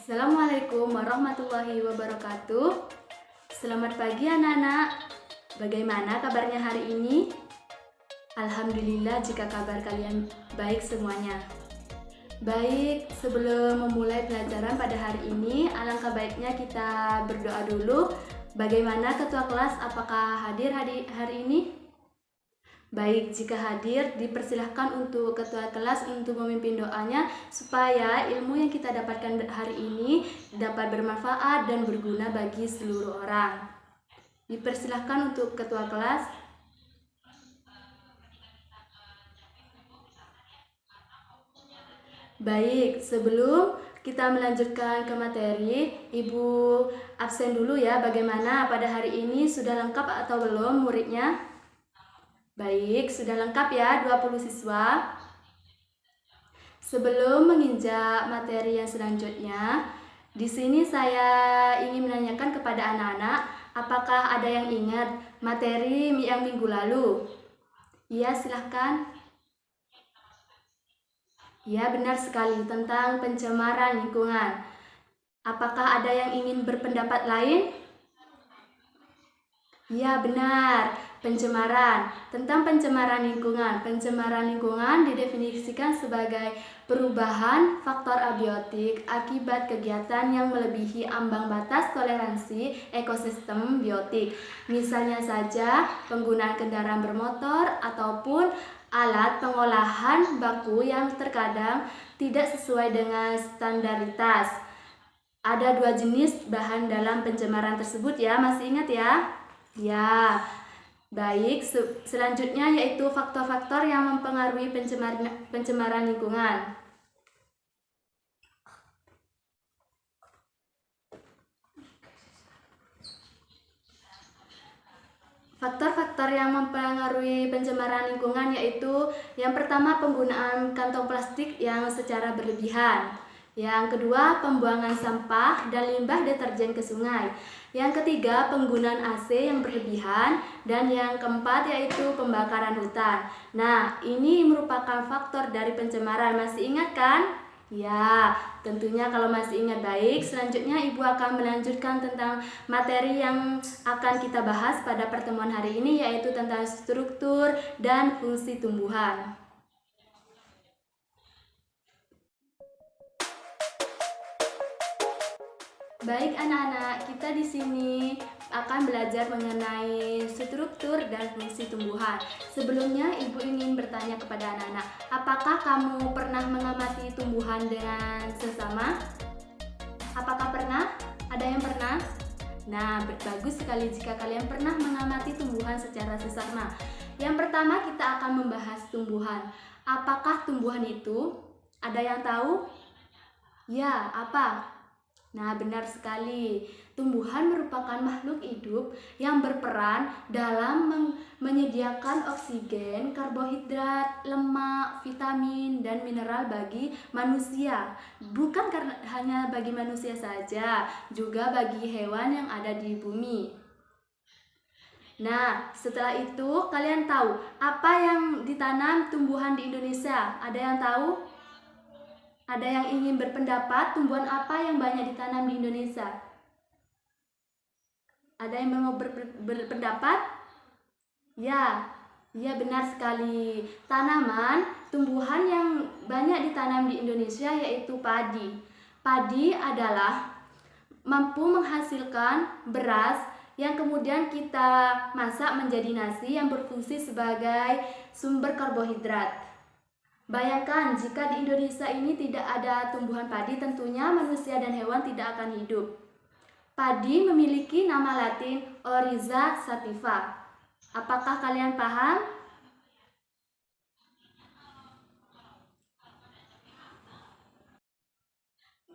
Assalamualaikum warahmatullahi wabarakatuh. Selamat pagi anak-anak. Bagaimana kabarnya hari ini? Alhamdulillah jika kabar kalian baik semuanya. Baik, sebelum memulai pelajaran pada hari ini, alangkah baiknya kita berdoa dulu. Bagaimana ketua kelas, apakah hadir hari ini? Baik, jika hadir, dipersilahkan untuk ketua kelas untuk memimpin doanya supaya ilmu yang kita dapatkan hari ini dapat bermanfaat dan berguna bagi seluruh orang. Dipersilahkan untuk ketua kelas. Baik, sebelum kita melanjutkan ke materi, Ibu absen dulu ya. Bagaimana pada hari ini, sudah lengkap atau belum muridnya? Baik, sudah lengkap ya 20 siswa. Sebelum menginjak materi yang selanjutnya, di sini saya ingin menanyakan kepada anak-anak, apakah ada yang ingat materi yang minggu lalu? Iya, silahkan. Ya, benar sekali, tentang pencemaran lingkungan. Apakah ada yang ingin berpendapat lain? Ya, benar. Pencemaran. Tentang pencemaran lingkungan. Pencemaran lingkungan didefinisikan sebagai perubahan faktor abiotik akibat kegiatan yang melebihi ambang batas toleransi ekosistem biotik. Misalnya saja penggunaan kendaraan bermotor ataupun alat pengolahan baku yang terkadang tidak sesuai dengan standaritas. Ada 2 jenis bahan dalam pencemaran tersebut ya, masih ingat ya? Ya, baik. Selanjutnya yaitu faktor-faktor yang mempengaruhi pencemaran lingkungan. Faktor-faktor yang mempengaruhi pencemaran lingkungan yaitu yang pertama penggunaan kantong plastik yang secara berlebihan. Yang kedua, pembuangan sampah dan limbah deterjen ke sungai. Yang ketiga, penggunaan AC yang berlebihan. Dan yang keempat yaitu pembakaran hutan. Nah, ini merupakan faktor dari pencemaran. Masih ingat kan? Ya, tentunya kalau masih ingat baik. Selanjutnya Ibu akan melanjutkan tentang materi yang akan kita bahas pada pertemuan hari ini, yaitu tentang struktur dan fungsi tumbuhan. Baik anak-anak, kita di sini akan belajar mengenai struktur dan fungsi tumbuhan. Sebelumnya Ibu ingin bertanya kepada anak-anak, apakah kamu pernah mengamati tumbuhan dengan sesama? Apakah pernah? Ada yang pernah? Nah, bagus sekali jika kalian pernah mengamati tumbuhan secara sesama. Yang pertama kita akan membahas tumbuhan. Apakah tumbuhan itu? Ada yang tahu? Ya, apa? Nah, benar sekali. Tumbuhan merupakan makhluk hidup yang berperan dalam menyediakan oksigen, karbohidrat, lemak, vitamin, dan mineral bagi manusia. Bukan hanya bagi manusia saja, juga bagi hewan yang ada di bumi. Nah, setelah itu kalian tahu apa yang ditanam tumbuhan di Indonesia? Ada yang tahu? Ada yang ingin berpendapat tumbuhan apa yang banyak ditanam di Indonesia? Ada yang mau berpendapat? Ya, benar sekali. Tanaman, tumbuhan yang banyak ditanam di Indonesia yaitu padi. Padi adalah mampu menghasilkan beras yang kemudian kita masak menjadi nasi yang berfungsi sebagai sumber karbohidrat. Bayangkan jika di Indonesia ini tidak ada tumbuhan padi, tentunya manusia dan hewan tidak akan hidup. Padi memiliki nama latin Oryza sativa. Apakah kalian paham?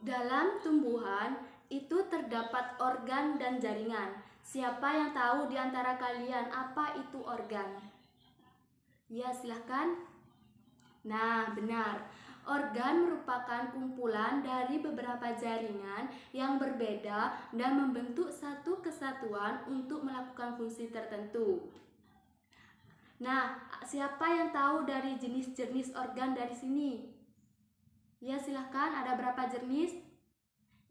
Dalam tumbuhan itu terdapat organ dan jaringan. Siapa yang tahu di antara kalian apa itu organ? Ya, silahkan. Nah, benar. Organ merupakan kumpulan dari beberapa jaringan yang berbeda dan membentuk satu kesatuan untuk melakukan fungsi tertentu. Nah, siapa yang tahu dari jenis-jenis organ dari sini? Ya, silahkan. Ada berapa jenis?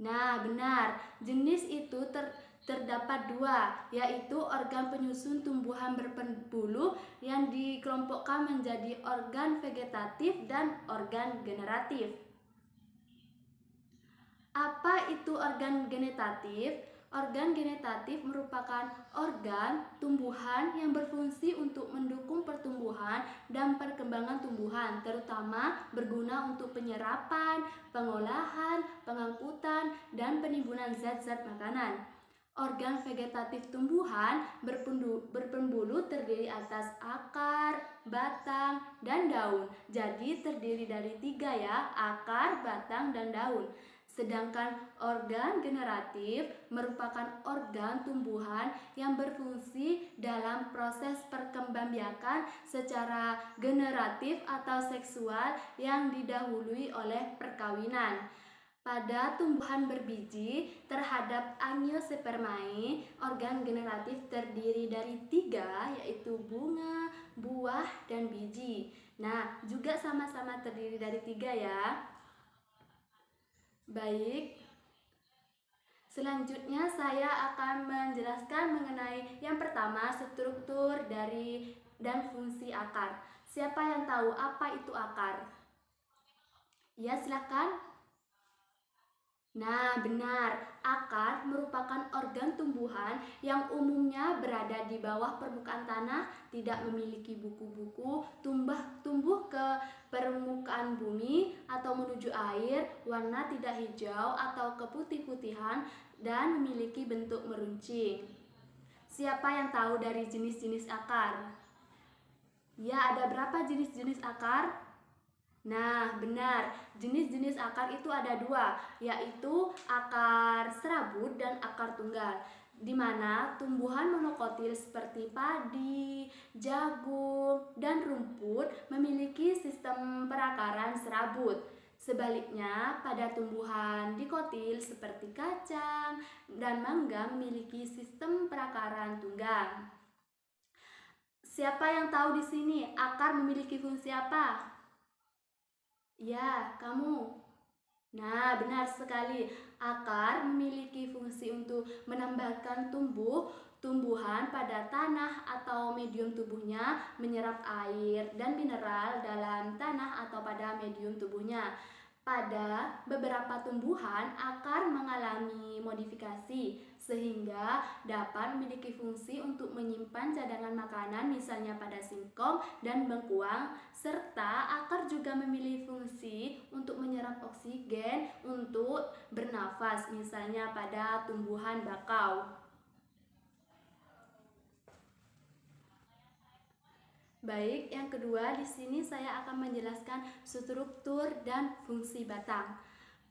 Nah, benar. Jenis itu terdapat dua, yaitu organ penyusun tumbuhan berpembuluh yang dikelompokkan menjadi organ vegetatif dan organ generatif. Apa itu organ generatif? Organ generatif merupakan organ tumbuhan yang berfungsi untuk mendukung pertumbuhan dan perkembangan tumbuhan, terutama berguna untuk penyerapan, pengolahan, pengangkutan, dan penimbunan zat-zat makanan. Organ vegetatif tumbuhan berpembuluh terdiri atas akar, batang, dan daun. Jadi terdiri dari 3 ya, akar, batang, dan daun. Sedangkan organ generatif merupakan organ tumbuhan yang berfungsi dalam proses perkembangbiakan secara generatif atau seksual yang didahului oleh perkawinan. Pada tumbuhan berbiji terhadap Angiospermae, organ generatif terdiri dari 3, yaitu bunga, buah, dan biji. Nah, juga sama-sama terdiri dari 3 ya. Baik, selanjutnya saya akan menjelaskan mengenai yang pertama, struktur dari dan fungsi akar. Siapa yang tahu apa itu akar? Ya, silakan. Nah, benar. Akar merupakan organ tumbuhan yang umumnya berada di bawah permukaan tanah, tidak memiliki buku-buku, tumbuh ke permukaan bumi atau menuju air, warna tidak hijau atau keputih-putihan, dan memiliki bentuk meruncing. Siapa yang tahu dari jenis-jenis akar? Ya, ada berapa jenis-jenis akar? Nah, benar. Jenis-jenis akar itu ada 2, yaitu akar serabut dan akar tunggal, di mana tumbuhan monokotil seperti padi, jagung, dan rumput memiliki sistem perakaran serabut. Sebaliknya, pada tumbuhan dikotil seperti kacang dan mangga memiliki sistem perakaran tunggal. Siapa yang tahu di sini akar memiliki fungsi apa? Ya, kamu. Nah, benar sekali. Akar memiliki fungsi untuk menambahkan tumbuhan pada tanah atau medium tubuhnya, menyerap air dan mineral dalam tanah atau pada medium tubuhnya. Pada beberapa tumbuhan, akar mengalami modifikasi sehingga dapat memiliki fungsi untuk menyimpan cadangan makanan, misalnya pada singkong dan bengkuang, serta akar juga memiliki fungsi untuk menyerap oksigen untuk bernafas, misalnya pada tumbuhan bakau. Baik, yang kedua di sini saya akan menjelaskan struktur dan fungsi batang.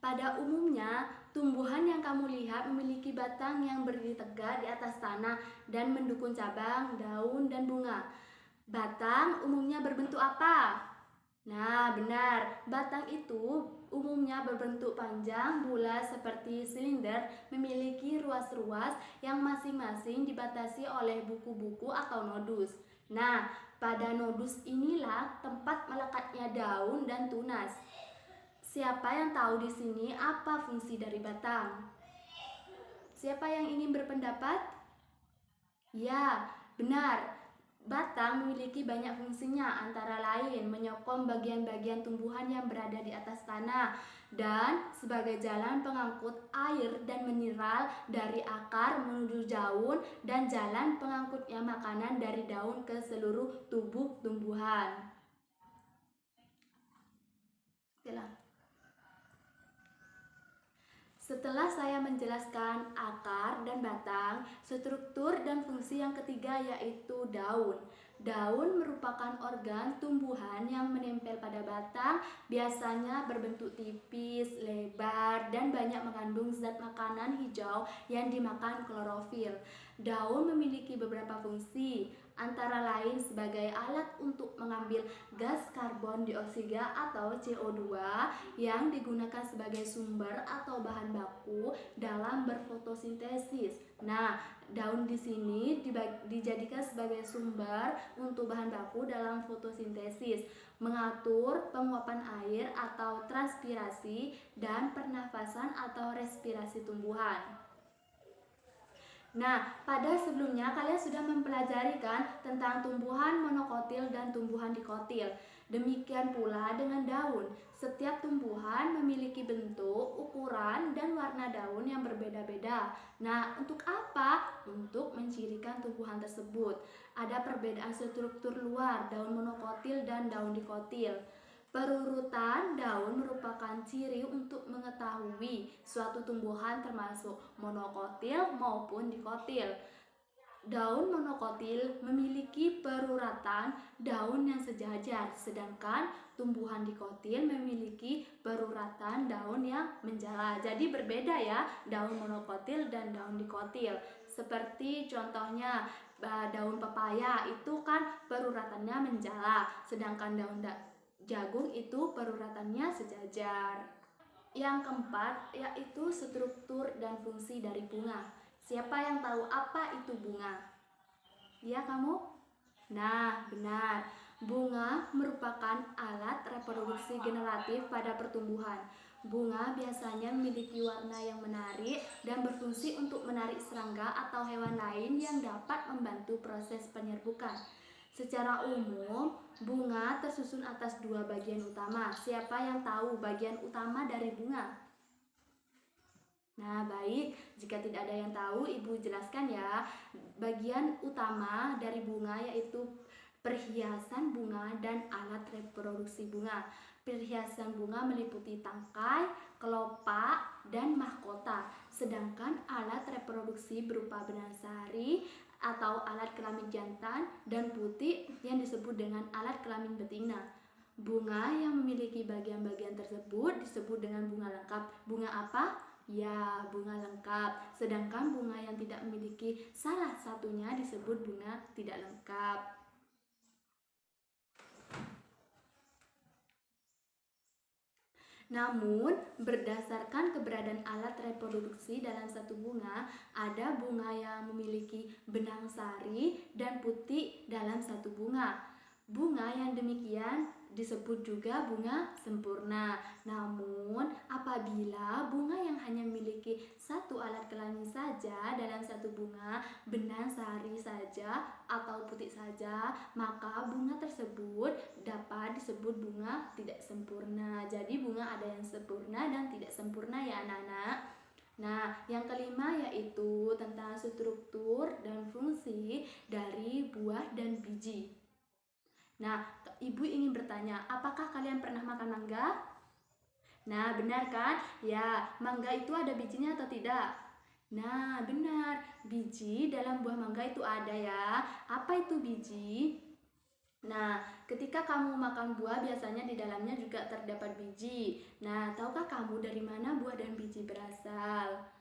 Pada umumnya, tumbuhan yang kamu lihat memiliki batang yang berdiri tegak di atas tanah dan mendukung cabang, daun, dan bunga. Batang umumnya berbentuk apa? Nah, benar. Batang itu umumnya berbentuk panjang, bulat seperti silinder, memiliki ruas-ruas yang masing-masing dibatasi oleh buku-buku atau nodus. Nah, pada nodus inilah tempat melekatnya daun dan tunas. Siapa yang tahu di sini apa fungsi dari batang? Siapa yang ingin berpendapat? Ya, benar. Batang memiliki banyak fungsinya, antara lain menyokong bagian-bagian tumbuhan yang berada di atas tanah dan sebagai jalan pengangkut air dan mineral dari akar menuju daun dan jalan pengangkutnya makanan dari daun ke seluruh tubuh tumbuhan. Setelah saya menjelaskan akar dan batang, struktur dan fungsi yang ketiga yaitu daun. Daun merupakan organ tumbuhan yang menempel pada batang, biasanya berbentuk tipis, lebar, dan banyak mengandung zat makanan hijau yang dimakan klorofil. Daun memiliki beberapa fungsi, antara lain sebagai alat untuk mengambil gas karbon dioksida atau CO2 yang digunakan sebagai sumber atau bahan baku dalam berfotosintesis. Nah, daun di sini dijadikan sebagai sumber untuk bahan baku dalam fotosintesis, mengatur penguapan air atau transpirasi dan pernafasan atau respirasi tumbuhan. Nah, pada sebelumnya kalian sudah mempelajari kan tentang tumbuhan monokotil dan tumbuhan dikotil. Demikian pula dengan daun. Setiap tumbuhan memiliki bentuk, ukuran, dan warna daun yang berbeda-beda. Nah, untuk apa? Untuk mencirikan tumbuhan tersebut. Ada perbedaan struktur luar daun monokotil dan daun dikotil. Perurutan daun merupakan ciri untuk mengetahui suatu tumbuhan termasuk monokotil maupun dikotil. Daun monokotil memiliki peruratan daun yang sejajar, sedangkan tumbuhan dikotil memiliki peruratan daun yang menjala. Jadi berbeda ya daun monokotil dan daun dikotil. Seperti contohnya daun pepaya itu kan peruratannya menjala, sedangkan daun jagung itu peruratannya sejajar. Yang keempat yaitu struktur dan fungsi dari bunga. Siapa yang tahu apa itu bunga? Ya kamu? Nah, benar. Bunga merupakan alat reproduksi generatif pada pertumbuhan. Bunga biasanya memiliki warna yang menarik dan berfungsi untuk menarik serangga atau hewan lain yang dapat membantu proses penyerbukan. Secara umum, bunga tersusun atas dua bagian utama. Siapa yang tahu bagian utama dari bunga? Nah, baik. Jika tidak ada yang tahu, Ibu jelaskan ya. Bagian utama dari bunga yaitu perhiasan bunga dan alat reproduksi bunga. Perhiasan bunga meliputi tangkai, kelopak, dan mahkota. Sedangkan alat reproduksi berupa benang sari atau alat kelamin jantan dan putih yang disebut dengan alat kelamin betina. Bunga yang memiliki bagian-bagian tersebut disebut dengan bunga lengkap. Bunga apa? Ya, bunga lengkap. Sedangkan bunga yang tidak memiliki salah satunya disebut bunga tidak lengkap. Namun, berdasarkan keberadaan alat reproduksi dalam satu bunga, ada bunga yang memiliki benang sari dan putih dalam satu bunga. Bunga yang demikian disebut juga bunga sempurna. Namun, apabila bunga yang hanya memiliki satu alat kelamin saja dalam satu bunga, benang sari saja atau putih saja, maka bunga tersebut dapat disebut bunga tidak sempurna. Jadi bunga ada yang sempurna dan tidak sempurna ya anak-anak. Nah, yang kelima yaitu tentang struktur dan fungsi dari buah dan biji. Nah, Ibu ingin bertanya, apakah kalian pernah makan mangga? Nah, benar kan? Ya, mangga itu ada bijinya atau tidak? Nah, benar. Biji dalam buah mangga itu ada ya. Apa itu biji? Nah, ketika kamu makan buah, biasanya di dalamnya juga terdapat biji. Nah, tahukah kamu dari mana buah dan biji berasal?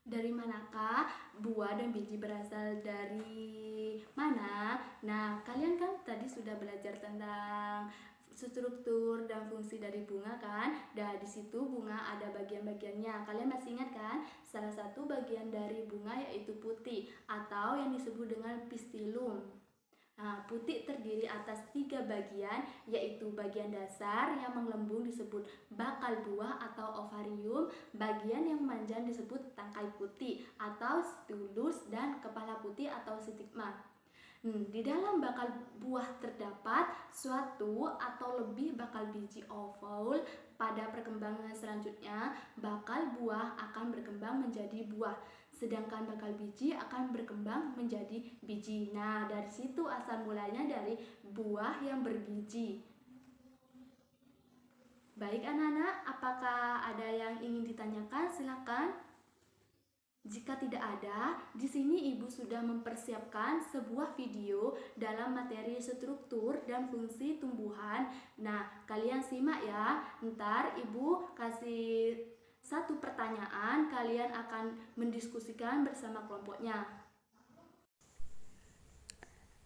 Dari manakah buah dan biji berasal dari mana? Nah, kalian kan tadi sudah belajar tentang struktur dan fungsi dari bunga kan? Dan di situ bunga ada bagian-bagiannya. Kalian masih ingat kan? Salah satu bagian dari bunga yaitu putih atau yang disebut dengan pistilum. Nah, putih terdiri atas 3 bagian, yaitu bagian dasar yang menggelembung disebut bakal buah atau ovarium, bagian yang memanjang disebut tangkai putih atau stulus, dan kepala putih atau stigma. Di dalam bakal buah terdapat suatu atau lebih bakal biji ovule. Pada perkembangan selanjutnya, bakal buah akan berkembang menjadi buah, sedangkan bakal biji akan berkembang menjadi biji. Nah, dari situ asal mulanya dari buah yang berbiji. Baik anak-anak, apakah ada yang ingin ditanyakan? Silakan. Jika tidak ada, di sini Ibu sudah mempersiapkan sebuah video dalam materi struktur dan fungsi tumbuhan. Nah, kalian simak ya. Ntar Ibu kasih satu pertanyaan, kalian akan mendiskusikan bersama kelompoknya.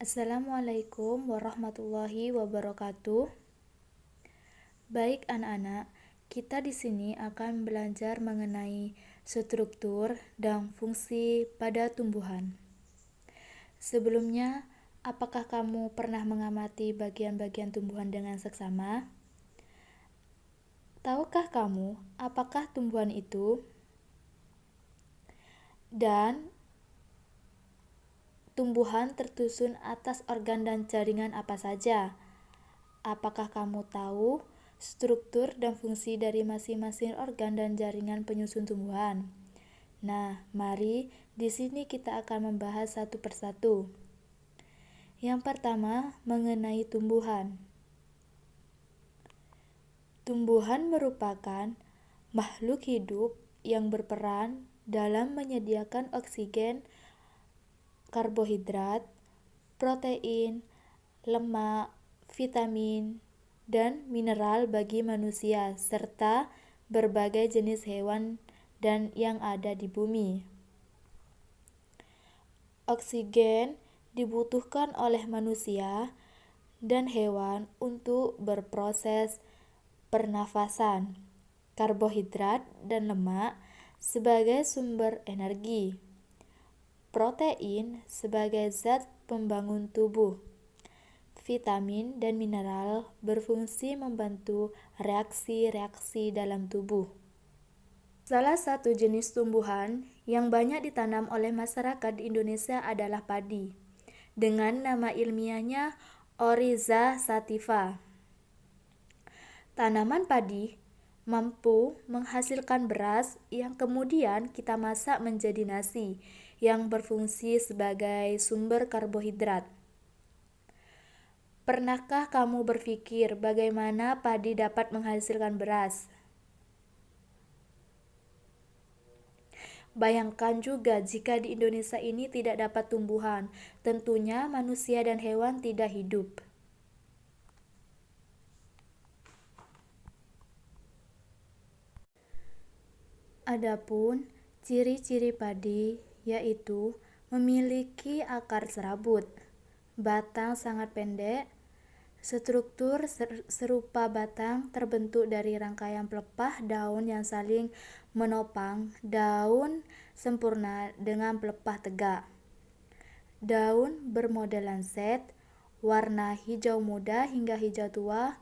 Assalamualaikum warahmatullahi wabarakatuh. Baik anak-anak, kita di sini akan belajar mengenai struktur dan fungsi pada tumbuhan. Sebelumnya, apakah kamu pernah mengamati bagian-bagian tumbuhan dengan seksama? Tahukah kamu apakah tumbuhan itu? Dan tumbuhan tersusun atas organ dan jaringan apa saja? Apakah kamu tahu struktur dan fungsi dari masing-masing organ dan jaringan penyusun tumbuhan? Nah, mari di sini kita akan membahas satu persatu. Yang pertama, mengenai tumbuhan. Tumbuhan merupakan makhluk hidup yang berperan dalam menyediakan oksigen, karbohidrat, protein, lemak, vitamin, dan mineral bagi manusia, serta berbagai jenis hewan dan yang ada di bumi. Oksigen dibutuhkan oleh manusia dan hewan untuk berproses pernafasan. Karbohidrat dan lemak sebagai sumber energi. Protein sebagai zat pembangun tubuh. Vitamin dan mineral berfungsi membantu reaksi-reaksi dalam tubuh. Salah satu jenis tumbuhan yang banyak ditanam oleh masyarakat di Indonesia adalah padi, dengan nama ilmiahnya Oryza sativa. Tanaman padi mampu menghasilkan beras yang kemudian kita masak menjadi nasi, yang berfungsi sebagai sumber karbohidrat. Pernahkah kamu berpikir bagaimana padi dapat menghasilkan beras? Bayangkan juga jika di Indonesia ini tidak dapat tumbuhan, tentunya manusia dan hewan tidak hidup. Adapun ciri-ciri padi yaitu memiliki akar serabut, batang sangat pendek, struktur serupa batang terbentuk dari rangkaian pelepah daun yang saling menopang, daun sempurna dengan pelepah tegak. Daun bermodel lanset, warna hijau muda hingga hijau tua,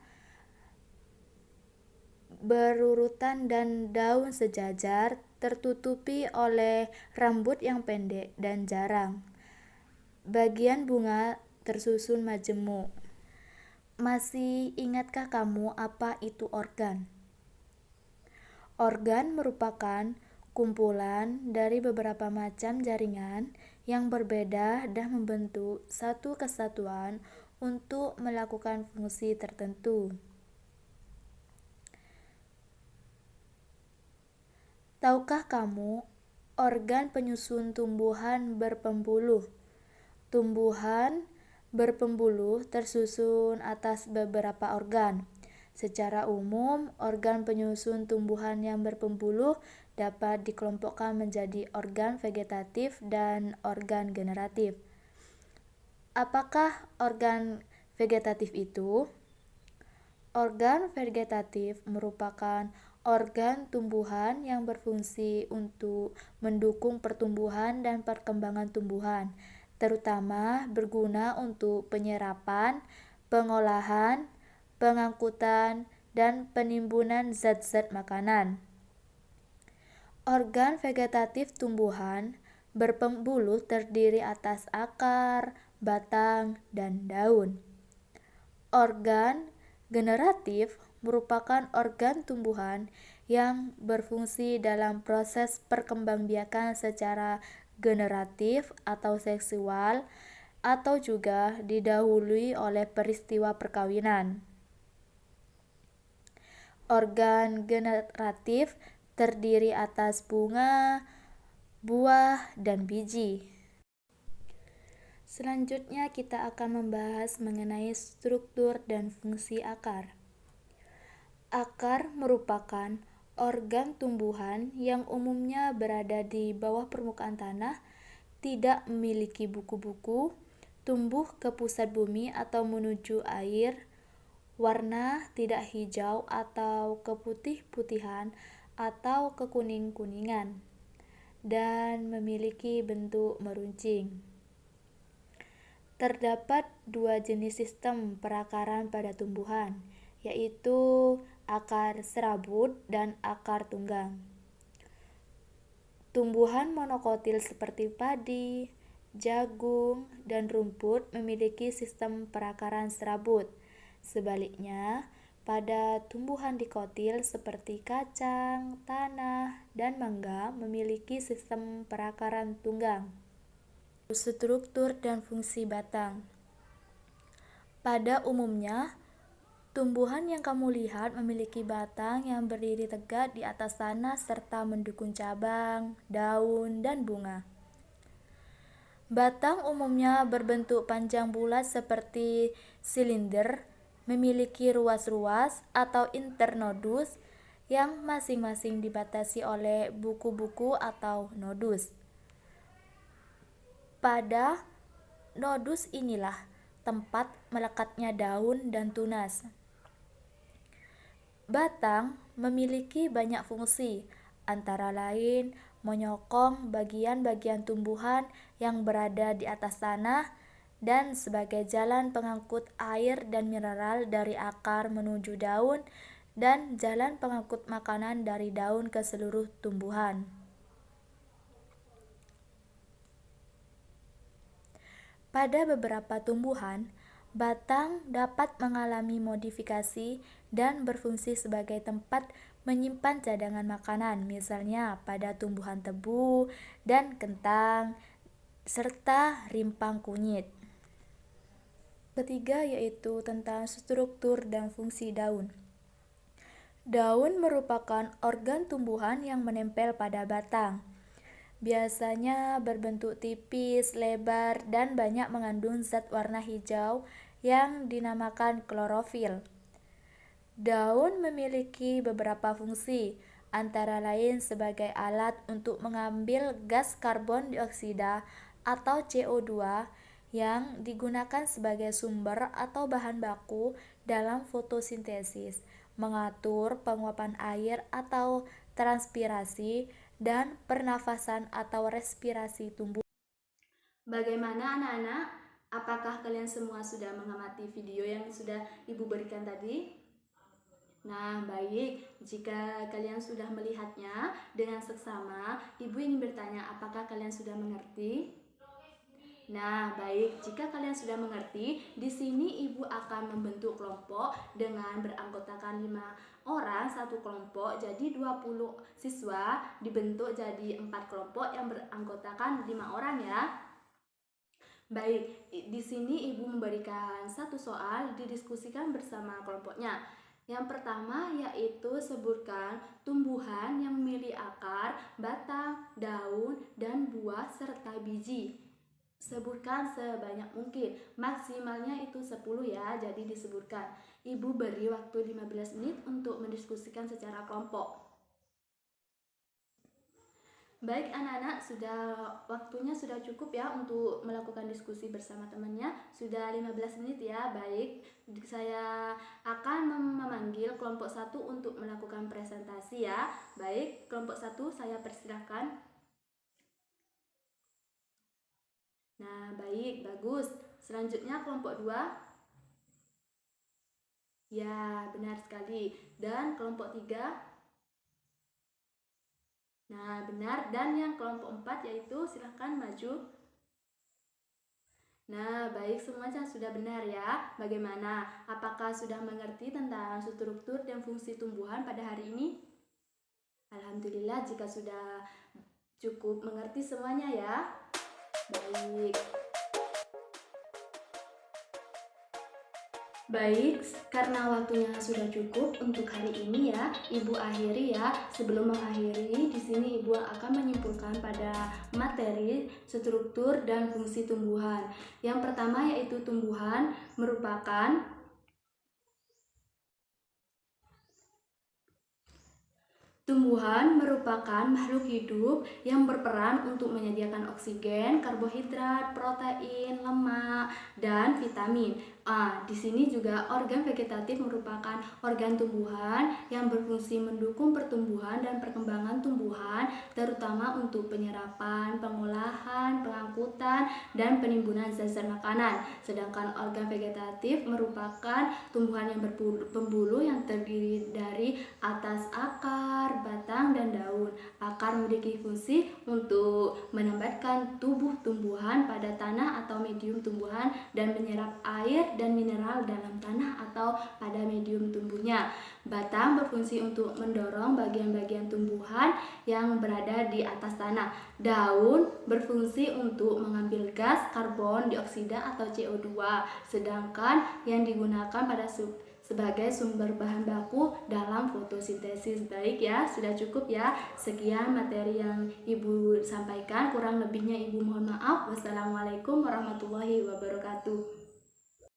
berurutan dan daun sejajar, tertutupi oleh rambut yang pendek dan jarang. Bagian bunga tersusun majemuk. Masih ingatkah kamu apa itu organ? Organ merupakan kumpulan dari beberapa macam jaringan yang berbeda dan membentuk satu kesatuan untuk melakukan fungsi tertentu. Tahukah kamu organ penyusun tumbuhan berpembuluh? Tumbuhan berpembuluh tersusun atas beberapa organ. Secara umum, organ penyusun tumbuhan yang berpembuluh dapat dikelompokkan menjadi organ vegetatif dan organ generatif. Apakah organ vegetatif itu? Organ vegetatif merupakan organ tumbuhan yang berfungsi untuk mendukung pertumbuhan dan perkembangan tumbuhan, terutama berguna untuk penyerapan, pengolahan, pengangkutan, dan penimbunan zat-zat makanan. Organ vegetatif tumbuhan berpembuluh terdiri atas akar, batang, dan daun. Organ generatif merupakan organ tumbuhan yang berfungsi dalam proses perkembangbiakan secara generatif atau seksual, atau juga didahului oleh peristiwa perkawinan. Organ generatif terdiri atas bunga, buah, dan biji. Selanjutnya kita akan membahas mengenai struktur dan fungsi akar. Akar merupakan organ tumbuhan yang umumnya berada di bawah permukaan tanah, tidak memiliki buku-buku, tumbuh ke pusat bumi atau menuju air, warna tidak hijau atau keputih-putihan atau kekuning-kuningan, dan memiliki bentuk meruncing. Terdapat dua jenis sistem perakaran pada tumbuhan, yaitu akar serabut dan akar tunggang. Tumbuhan monokotil seperti padi, jagung, dan rumput memiliki sistem perakaran serabut. Sebaliknya, pada tumbuhan dikotil seperti kacang, tanah, dan mangga memiliki sistem perakaran tunggang. Struktur dan fungsi batang. Pada umumnya, tumbuhan yang kamu lihat memiliki batang yang berdiri tegak di atas tanah serta mendukung cabang, daun, dan bunga. Batang umumnya berbentuk panjang bulat seperti silinder, memiliki ruas-ruas atau internodus yang masing-masing dibatasi oleh buku-buku atau nodus. Pada nodus inilah tempat melekatnya daun dan tunas. Batang memiliki banyak fungsi, antara lain menyokong bagian-bagian tumbuhan yang berada di atas tanah dan sebagai jalan pengangkut air dan mineral dari akar menuju daun dan jalan pengangkut makanan dari daun ke seluruh tumbuhan. Pada beberapa tumbuhan, batang dapat mengalami modifikasi dan berfungsi sebagai tempat menyimpan cadangan makanan, misalnya pada tumbuhan tebu dan kentang, serta rimpang kunyit. Ketiga yaitu tentang struktur dan fungsi daun. Daun merupakan organ tumbuhan yang menempel pada batang. Biasanya berbentuk tipis, lebar, dan banyak mengandung zat warna hijau yang dinamakan klorofil. Daun memiliki beberapa fungsi, antara lain sebagai alat untuk mengambil gas karbon dioksida atau CO2 yang digunakan sebagai sumber atau bahan baku dalam fotosintesis, mengatur penguapan air atau transpirasi, dan pernafasan atau respirasi tumbuhan. Bagaimana anak-anak? Apakah kalian semua sudah mengamati video yang sudah Ibu berikan tadi? Nah, baik. Jika kalian sudah melihatnya dengan seksama, Ibu ingin bertanya, apakah kalian sudah mengerti? Nah, baik. Jika kalian sudah mengerti, di sini Ibu akan membentuk kelompok dengan beranggotakan 5 orang satu kelompok. Jadi 20 siswa dibentuk jadi 4 kelompok yang beranggotakan 5 orang ya. Baik, di sini Ibu memberikan satu soal didiskusikan bersama kelompoknya. Yang pertama yaitu sebutkan tumbuhan yang memiliki akar, batang, daun, dan buah serta biji. Sebutkan sebanyak mungkin, maksimalnya itu 10 ya, jadi disebutkan. Ibu beri waktu 15 menit untuk mendiskusikan secara kelompok. Baik anak-anak, waktunya sudah cukup ya untuk melakukan diskusi bersama temannya. Sudah 15 menit ya. Baik, saya akan memanggil kelompok 1 untuk melakukan presentasi ya. Baik, kelompok 1 saya persilahkan. Nah, baik, bagus. Selanjutnya kelompok 2. Ya, benar sekali. Dan kelompok 3. Nah, benar. Dan yang kelompok 4 yaitu silahkan maju. Nah, baik, semuanya sudah benar ya. Bagaimana? Apakah sudah mengerti tentang struktur dan fungsi tumbuhan pada hari ini? Alhamdulillah jika sudah cukup mengerti semuanya ya. Baik. Baik, karena waktunya sudah cukup untuk hari ini ya, Ibu akhiri ya. Sebelum mengakhiri, di sini Ibu akan menyimpulkan pada materi struktur dan fungsi tumbuhan. Yang pertama yaitu tumbuhan merupakan Tumbuhan merupakan makhluk hidup yang berperan untuk menyediakan oksigen, karbohidrat, protein, lemak, dan vitamin. Di sini juga organ vegetatif merupakan organ tumbuhan yang berfungsi mendukung pertumbuhan dan perkembangan tumbuhan, terutama untuk penyerapan, pengolahan, pengangkutan, dan penimbunan zat-zat makanan. Sedangkan organ vegetatif merupakan tumbuhan yang berpembuluh yang terdiri dari atas akar, batang, dan daun. Akar memiliki fungsi untuk menempatkan tubuh tumbuhan pada tanah atau medium tumbuhan dan menyerap air dan mineral dalam tanah atau pada medium tumbuhnya. Batang berfungsi untuk mendorong bagian-bagian tumbuhan yang berada di atas tanah. Daun berfungsi untuk mengambil gas karbon dioksida atau CO2, sedangkan yang digunakan pada sebagai sumber bahan baku dalam fotosintesis. Baik ya, sudah cukup ya. Sekian materi yang Ibu sampaikan, kurang lebihnya Ibu mohon maaf. Wassalamualaikum warahmatullahi wabarakatuh.